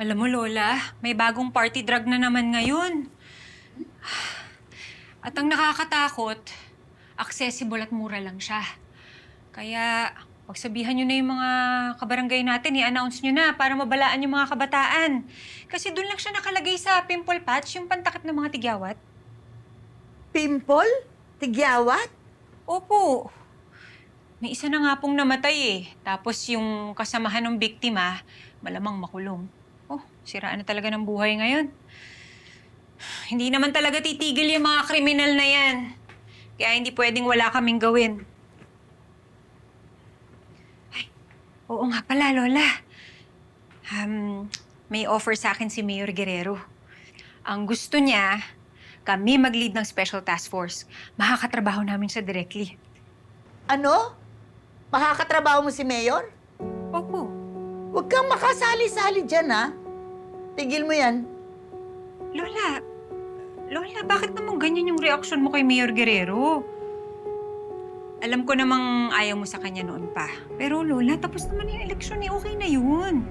Alam mo, Lola, may bagong party drug na naman ngayon. At ang nakakatakot, accessible at mura lang siya. Kaya, pagsabihan nyo na yung mga kabarangay natin, i-announce nyo na para mabalaan yung mga kabataan. Kasi doon lang siya nakalagay sa pimple patch, yung pantakip ng mga tigyawat. Pimple? Tigyawat? Opo. May isa na nga pong namatay eh. Tapos yung kasamahan ng biktima, malamang makulong. Oh, siraan na talaga ng buhay ngayon. Hindi naman talaga titigil yung mga kriminal na yan. Kaya hindi pwedeng wala kaming gawin. Ay, oo nga pala, Lola. May offer sa akin si Mayor Guerrero. Ang gusto niya, kami mag-lead ng Special Task Force. Makakatrabaho namin siya directly. Ano? Makakatrabaho mo si Mayor? Opo. Huwag kang makasali-sali dyan, ha? Tigil mo yan. Lola, bakit naman ganyan yung reaksyon mo kay Mayor Guerrero? Alam ko namang ayaw mo sa kanya noon pa. Pero Lola, tapos naman yung eleksyon eh, okay na yun.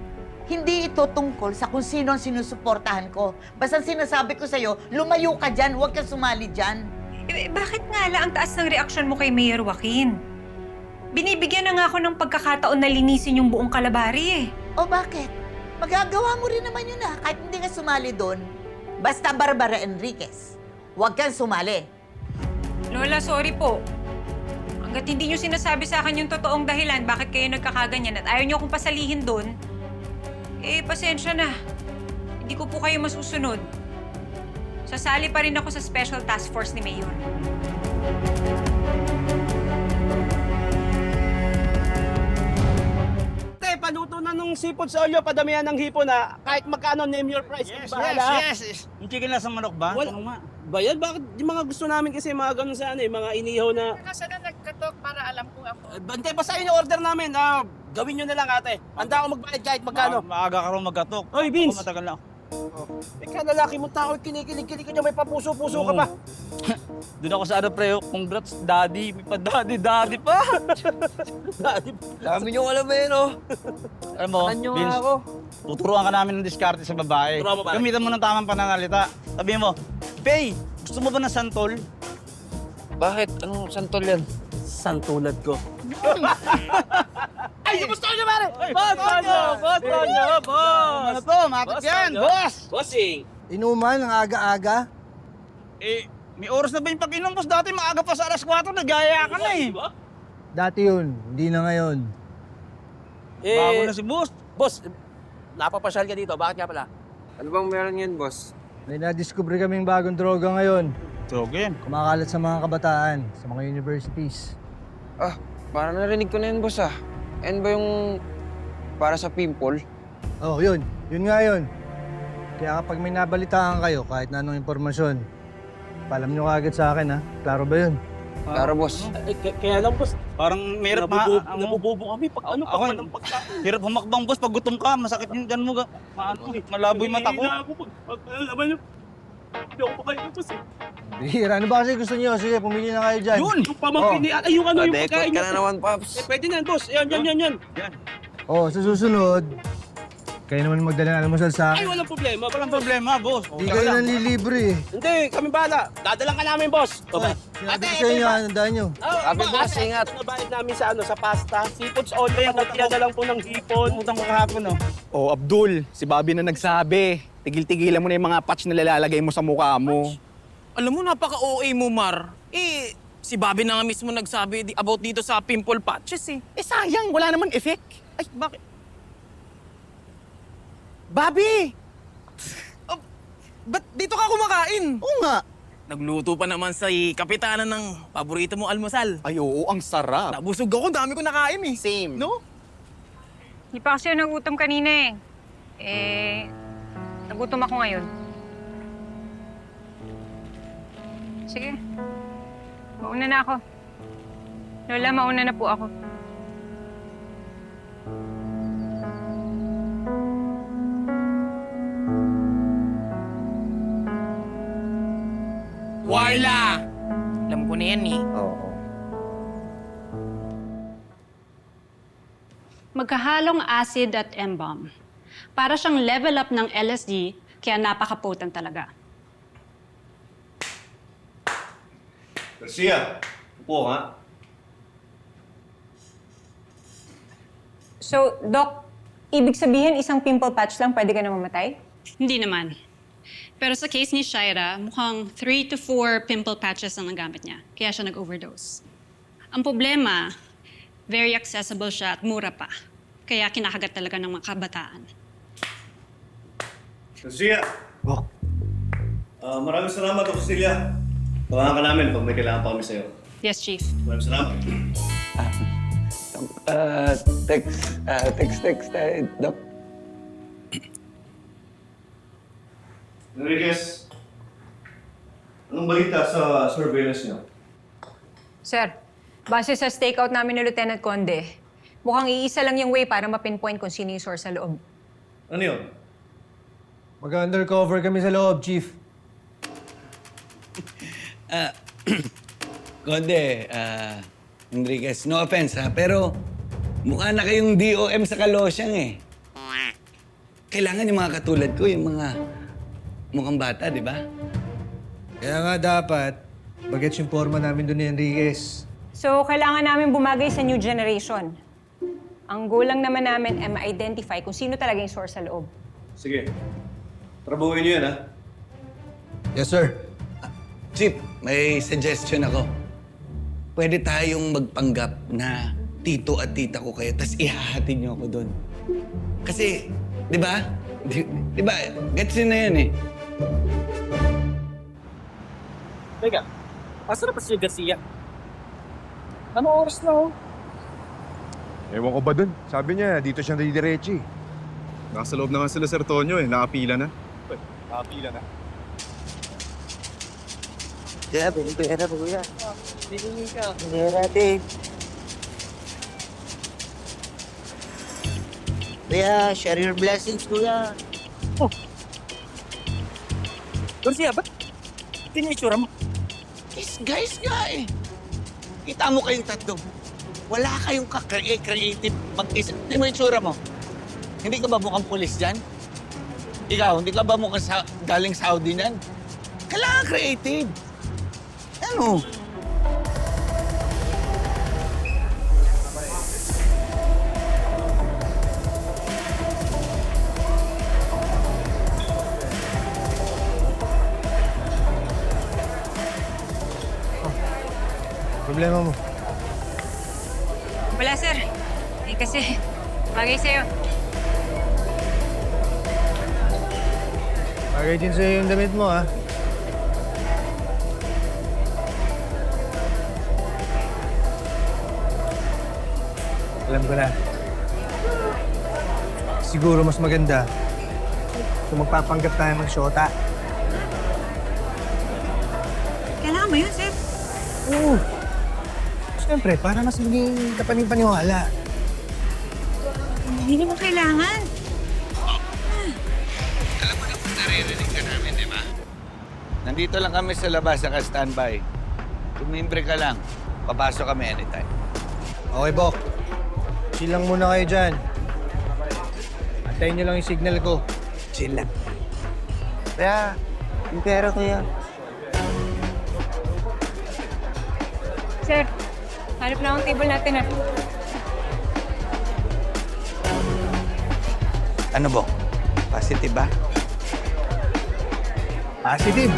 Hindi ito tungkol sa kung sino ang sinusuportahan ko. Basta sinasabi ko sa'yo, lumayo ka dyan, huwag kang sumali dyan. Bakit nga ang taas ng reaksyon mo kay Mayor Joaquin? Binibigyan na nga ako ng pagkakataon na linisin yung buong Kalabari eh. O bakit? Magagawa mo rin naman yun, ha? Kahit hindi ka sumali doon. Basta Barbara Enriquez, huwag kang sumali. Lola, sorry po. Hanggat hindi nyo sinasabi sa akin yung totoong dahilan bakit kayo nagkakaganyan at ayaw nyo akong pasalihin doon, eh, pasensya na. Hindi ko po kayo masusunod. Sasali pa rin ako sa Special Task Force ni Mayor. Paluto na nung seafood sa olyo, padamihan ng hipon na kahit magkano name your price. Yes. Yung chicken lang sa manok ba? Wala. Tanong nga. Bayad? Bakit yung mga gusto namin kasi mga ganun sa ano eh, mga inihaw na... Kasi na nagkatok para alam ko ako. Bante, basta yun yung order namin. Gawin nyo na lang ate. Handa ako magbayad kahit magkano. Maaga ka rin magkatok. Oy, Vince! Ako matagal na ako. Ikaw lalaki mo tao, kinikilig-kilig ka niya, may papuso-puso ka pa. Doon ako sa ano pre, congrats daddy. May pa daddy pa. Daddy, Dami nyo alam eh no. Alam mo, Vince, ako. tuturuan ka namin ng diskarte sa babae. Turuan mo ba? Gamitan mo ng tamang pananalita. Sabihin mo, Pay, gusto mo ba ng santol? Bakit? Anong santol yan? Santulad ko. Ay, gusto nyo pare! Boss! Ano to? Matik yan, boss! Bossing! Inuman ng aga-aga? Eh, may oras na ba yung pag-inom, boss? Dati maaga pa sa alas 4, nagaya ka na eh. Dati yun, hindi na ngayon. Bago na si boss. Boss, napapasyal ka dito. Bakit nga pala? Ano bang meron yan, boss? May nadiskubre kaming bagong droga ngayon. Droga yan. Kumakalat sa mga kabataan, sa mga universities. Ah, parang narinig ko na yun, boss ah. Yan ba yung para sa pimple? Oh, yun. Yun nga yun. Kaya kapag may nabalitaan kayo, kahit na anong impormasyon, paalam nyo agad sa akin, ha? Klaro ba yun? Klaro, boss. Kaya lang, boss. Parang mahirap Nabububo kami pag ano Ako, pa ng pagkain. hirap humakbang, boss. Pag gutom ka, masakit yung dyan mo. Malabo yung mata ko. Alam niyo, hindi ako pakain boss eh. Bihira, ano ba kasi gusto nyo? Sige, pumili na kayo dyan. Yun! Yung pamangkin ni ay yung ano yung Dekot pagkain ka niyo. na naman, Paps. Pwede na yan, boss. Yan. Oh, sa susunod, kayo naman magdala ng almusal sa Ay, akin. walang problema. Walang problema, boss. Hindi kayo nanlilibre eh. Hindi, kami bahala. Dadalang ka namin, boss. Okay. Sinabi ko sa inyo, handaan nyo. Sabi, boss, ingat. Nabayad namin sa ano, sa pasta. Seafoods only. Pagkatiyan na lang po ng hipon. Utang ko kahapon, no? Oh, Abdul, si Bobby na nagsabi. Tigil-tigilan mo na yung mga patch na lalagay mo sa mukha mo. Alam mo, napaka-OA mo, Mar. Eh, si Bobby na nga mismo nagsabi about dito sa pimple patches eh. Eh sayang, wala naman effect. Ay, bakit? Bobby! Oh, ba't dito ka kumakain? Oo nga. Nagluto pa naman sa kapitana ng paborito mong almusal. Ay oo, ang sarap. Nabusog ako, dami ko nakain eh. Same. No? Hindi pa kasi ako nagutom kanina eh. Nagutom ako ngayon. Sige. Mauna na ako. Lola, mauna na po ako. Warla! Alam ko na yan eh. Oo. Magkahalong acid at M-bomb. Para siyang level up ng LSD, kaya napaka-potent talaga. Garcia, upo nga. So, Doc, ibig sabihin isang pimple patch lang pwede ka na mamatay? Hindi naman. Pero sa case ni Shaira, mukhang 3 to 4 pimple patches ang nagamit niya. Kaya siya nag-overdose. Ang problema, very accessible siya at mura pa. Kaya kinakagat talaga ng mga kabataan. Garcia. Bok, Maraming salamat, Auxilia. Tawagan ka namin pag may kailangan pa kami sa'yo. Yes, Chief. Maraming salamat. Text tayo, Doc. Enriquez, anong balita sa surveillance niyo? Sir, base sa stakeout namin ni Lieutenant Conde, mukhang iisa lang yung way para mapinpoint kung sino yung source sa loob. Ano yun? mag-undercover kami sa loob, Chief. Conde, Enriquez, no offense ha, pero mukha na kayong DOM sa Kalosyang eh. Kailangan yung mga katulad ko, yung mga mukhang bata, di ba? Kaya nga dapat, bagets yung forma namin doon ni Enriquez. So, kailangan namin bumagay sa new generation. Ang goal lang naman namin ay ma-identify kung sino talaga yung source sa loob. Sige. Trabuhin niyo yan, ha? Yes, sir. Chief, may suggestion ako. Pwede tayong magpanggap na tito at tita ko kayo, tapos ihahatid niyo ako doon. Kasi, di ba? Di ba? Gets yun na yan eh. Teka, asa na pa si Garcia? Ano oras na oh? Ewan ko ba dun? Sabi niya, dito siya didiretso eh. Nasa loob naman sila, Sir Tonyo eh. Nakapila na. Nakapila na. Kaya, pera po kuya. Pera, Dave. Kuya, share your blessings, kuya. Garcia, ba't tingnan yung itsura mo? These guys nga eh. Kita mo kayong tatlo. Wala kayong creative mag-isip. Hindi mo yung itsura mo. Hindi ka ba mukhang pulis dyan? Ikaw, hindi ka ba mukhang galing Saudi dyan? Kailangan creative. Ano? Problema mo. Wala, sir. Eh, kasi bagay sa'yo. Bagay din sa'yo yung damit mo, ha? Alam ko na. Siguro mas maganda kung magpapanggap tayo mag-shota. Kailangan mo yun, sir. Oo. Siyempre, para mas maging kapanipaniwala. Hindi mo kailangan. Alam mo na kung naririnig ka namin, di ba? Nandito lang kami sa labas, naka-standby. Tumimbre ka lang. Papasok kami anytime. Okay, Bok. Chill lang muna kayo dyan. Antayin niyo lang yung signal ko. Chill lang. Kuya, yung pera, kuya. Sir, hanap na ang table natin, ha? Ano, Bok? Positive ba? Positive.